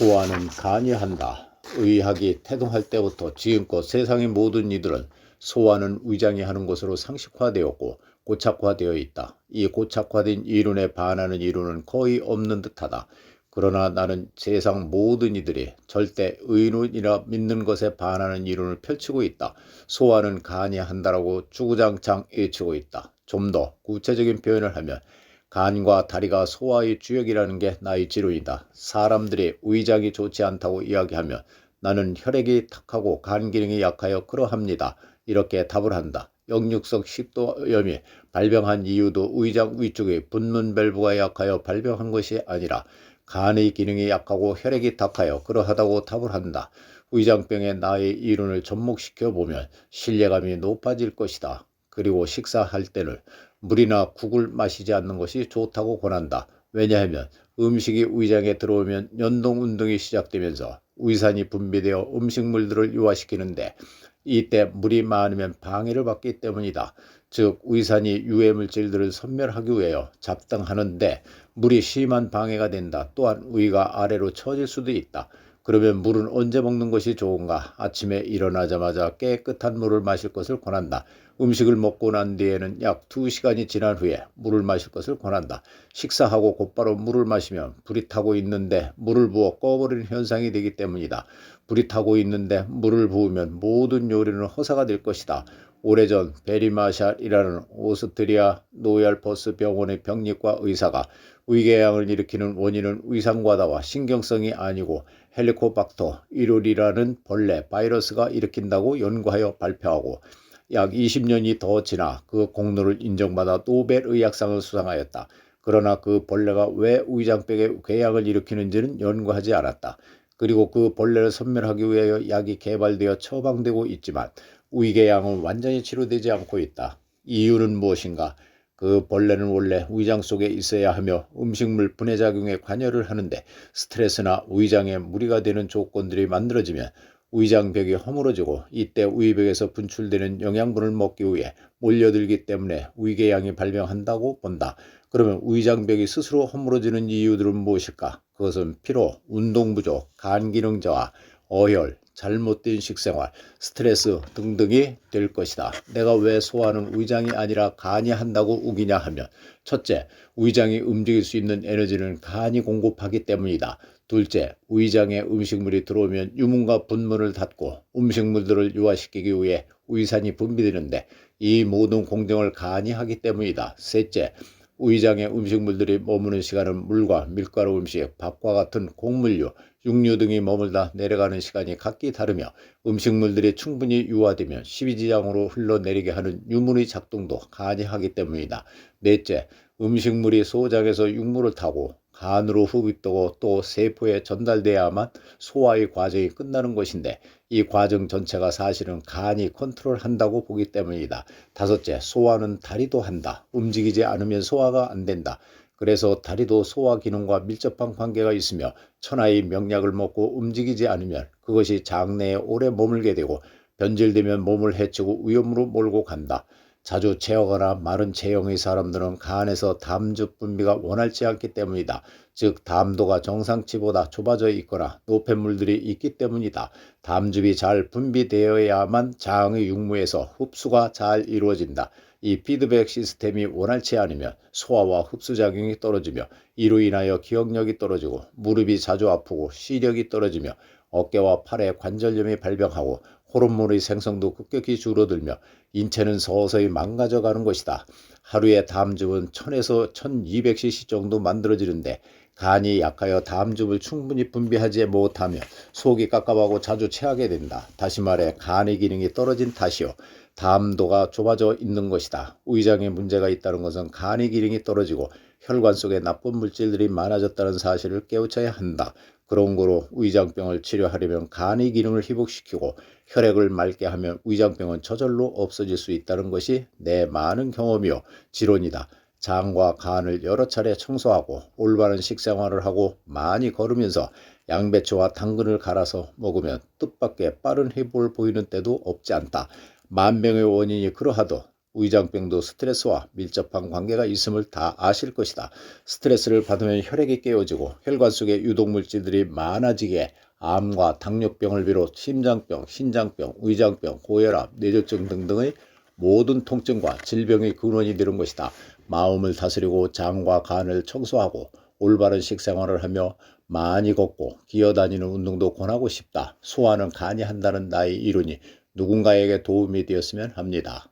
소화는 간이 한다. 의학이 태동할 때부터 지금껏 세상의 모든 이들은 소화는 위장이 하는 것으로 상식화되었고 고착화되어 있다. 이 고착화된 이론에 반하는 이론은 거의 없는 듯하다. 그러나 나는 세상 모든 이들이 절대 의론이라 믿는 것에 반하는 이론을 펼치고 있다. 소화는 간이 한다라고 주구장창 외치고 있다. 좀 더 구체적인 표현을 하면 간과 다리가 소화의 주역이라는 게 나의 지론이다. 사람들이 위장이 좋지 않다고 이야기하면 나는 혈액이 탁하고 간 기능이 약하여 그러합니다. 이렇게 답을 한다. 역류성 식도염이 발병한 이유도 위장 위쪽의 분문밸브가 약하여 발병한 것이 아니라 간의 기능이 약하고 혈액이 탁하여 그러하다고 답을 한다. 위장병의 나의 이론을 접목시켜 보면 신뢰감이 높아질 것이다. 그리고 식사할 때는 물이나 국을 마시지 않는 것이 좋다고 권한다. 왜냐하면 음식이 위장에 들어오면 연동운동이 시작되면서 위산이 분비되어 음식물들을 유화시키는데 이때 물이 많으면 방해를 받기 때문이다. 즉 위산이 유해물질들을 섬멸하기 위하여 작동하는데 물이 심한 방해가 된다. 또한 위가 아래로 처질 수도 있다. 그러면 물은 언제 먹는 것이 좋은가? 아침에 일어나자마자 깨끗한 물을 마실 것을 권한다. 음식을 먹고 난 뒤에는 약 2시간이 지난 후에 물을 마실 것을 권한다. 식사하고 곧바로 물을 마시면 불이 타고 있는데 물을 부어 꺼버리는 현상이 되기 때문이다. 불이 타고 있는데 물을 부으면 모든 요리는 허사가 될 것이다. 오래전 베리마샬이라는 오스트리아 노얄퍼스 병원의 병리과 의사가 위궤양을 일으키는 원인은 위산과다와 신경성이 아니고 헬리코박터 이루리라는 벌레 바이러스가 일으킨다고 연구하여 발표하고 약 20년이 더 지나 그 공로를 인정받아 노벨 의학상을 수상하였다. 그러나 그 벌레가 왜 위장벽에 궤양을 일으키는지는 연구하지 않았다. 그리고 그 벌레를 섬멸하기 위하여 약이 개발되어 처방되고 있지만 위궤양은 완전히 치료되지 않고 있다. 이유는 무엇인가? 그 벌레는 원래 위장 속에 있어야 하며 음식물 분해작용에 관여를 하는데 스트레스나 위장에 무리가 되는 조건들이 만들어지면 위장벽이 허물어지고 이때 위벽에서 분출되는 영양분을 먹기 위해 몰려들기 때문에 위궤양이 발병한다고 본다. 그러면 위장벽이 스스로 허물어지는 이유들은 무엇일까? 그것은 피로, 운동 부족, 간 기능 저하, 어혈, 잘못된 식생활, 스트레스 등등이 될 것이다. 내가 왜 소화는 위장이 아니라 간이 한다고 우기냐 하면 첫째, 위장이 움직일 수 있는 에너지는 간이 공급하기 때문이다. 둘째, 위장에 음식물이 들어오면 유문과 분문을 닫고 음식물들을 유화시키기 위해 위산이 분비되는데 이 모든 공정을 간이 하기 때문이다. 셋째, 위장에 음식물들이 머무는 시간은 물과 밀가루 음식, 밥과 같은 곡물류, 육류 등이 머물다 내려가는 시간이 각기 다르며 음식물들이 충분히 유화되면 십이지장으로 흘러내리게 하는 유문의 작동도 간이 하기 때문이다. 넷째, 음식물이 소장에서 육물을 타고 간으로 흡입되고 또 세포에 전달돼야만 소화의 과정이 끝나는 것인데 이 과정 전체가 사실은 간이 컨트롤한다고 보기 때문이다. 다섯째, 소화는 다리도 한다. 움직이지 않으면 소화가 안 된다. 그래서 다리도 소화 기능과 밀접한 관계가 있으며 천하의 명약을 먹고 움직이지 않으면 그것이 장내에 오래 머물게 되고 변질되면 몸을 해치고 위험으로 몰고 간다. 자주 체하거나 마른 체형의 사람들은 간에서 담즙 분비가 원활치 않기 때문이다. 즉 담도가 정상치보다 좁아져 있거나 노폐물들이 있기 때문이다. 담즙이 잘 분비되어야만 장의 육무에서 흡수가 잘 이루어진다. 이 피드백 시스템이 원활치 않으면 소화와 흡수작용이 떨어지며 이로 인하여 기억력이 떨어지고 무릎이 자주 아프고 시력이 떨어지며 어깨와 팔에 관절염이 발병하고 호르몬의 생성도 급격히 줄어들며 인체는 서서히 망가져가는 것이다. 하루에 담즙은 1000에서 1200cc 정도 만들어지는데 간이 약하여 담즙을 충분히 분비하지 못하며 속이 깝깝하고 자주 체하게 된다. 다시 말해 간의 기능이 떨어진 탓이요. 담도가 좁아져 있는 것이다. 위장에 문제가 있다는 것은 간의 기능이 떨어지고 혈관 속에 나쁜 물질들이 많아졌다는 사실을 깨우쳐야 한다. 그런 거로 위장병을 치료하려면 간의 기능을 회복시키고 혈액을 맑게 하면 위장병은 저절로 없어질 수 있다는 것이 내 많은 경험이요 지론이다. 장과 간을 여러 차례 청소하고 올바른 식생활을 하고 많이 걸으면서 양배추와 당근을 갈아서 먹으면 뜻밖의 빠른 회복을 보이는 때도 없지 않다. 만병의 원인이 그러하도 위장병도 스트레스와 밀접한 관계가 있음을 다 아실 것이다. 스트레스를 받으면 혈액이 깨어지고 혈관 속에 유독물질들이 많아지기에 암과 당뇨병을 비롯 심장병, 신장병, 위장병, 고혈압, 뇌졸중 등등의 모든 통증과 질병의 근원이 되는 것이다. 마음을 다스리고 장과 간을 청소하고 올바른 식생활을 하며 많이 걷고 기어다니는 운동도 권하고 싶다. 소화는 간이 한다는 나의 이론이 누군가에게 도움이 되었으면 합니다.